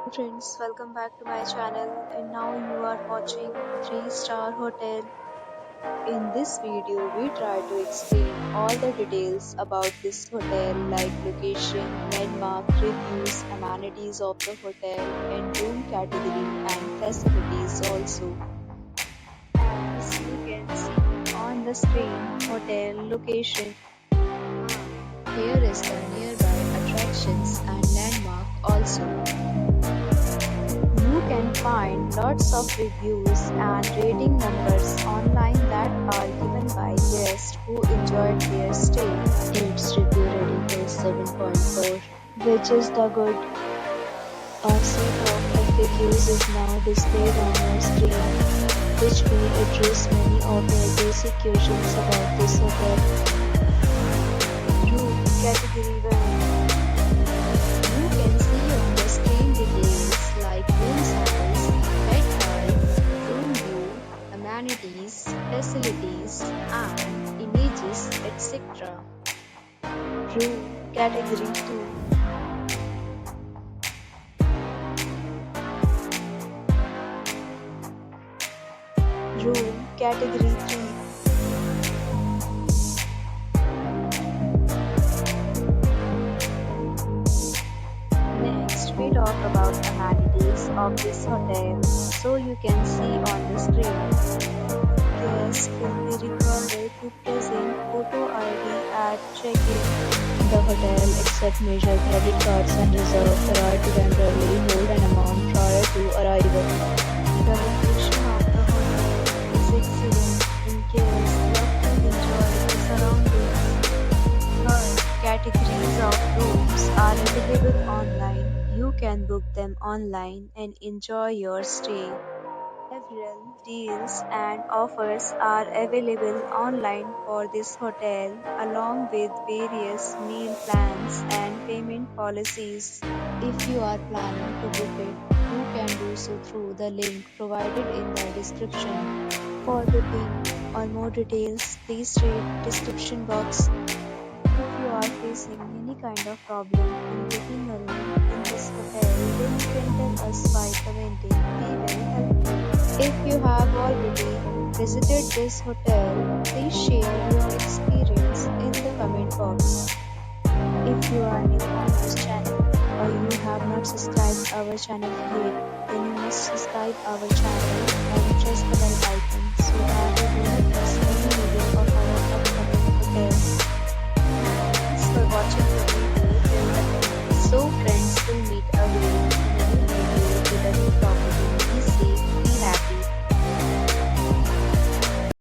Friends, welcome back to my channel and now you are watching 3-star hotel. In this video, we try to explain all the details about this hotel like location, landmark, reviews, amenities of the hotel and room category and facilities also. As you can see on the screen, hotel location. Here is the nearby attractions and landmark also. You can find lots of reviews and rating numbers online that are given by guests who enjoyed their stay. Its review rating is 7.4, which is the good. A set of FAQs is now displayed on your screen, which will address many of your basic questions about this hotel. Room category 1. You can see on the screen details like room size, bed height, room view, amenities, facilities, and images, etc. Room category 2. Room category 3. Next, we talk about amenities of this hotel, so you can see on the screen. Guests will be required to present photo ID at check-in. The hotel accepts major credit cards and reserves the right to temporarily hold an amount prior to arrival. The location of the hotel is excellent in case love to enjoy the surroundings. Third, categories of rooms are available online. You can book them online and enjoy your stay. Several deals and offers are available online for this hotel, along with various meal plans and payment policies. If you are planning to book it, you can do so through the link provided in the description. For booking or more details, please read description box. If you are facing any kind of problem in booking a room in this hotel, then you can tell us by commenting. We will help you. If you have already visited this hotel, please share your experience in the comment box. If you are new on this channel or you have not subscribed our channel yet, then you must subscribe our channel and press the bell icon so that you do not miss any video of our upcoming hotel. Thanks for watching the video till the end. So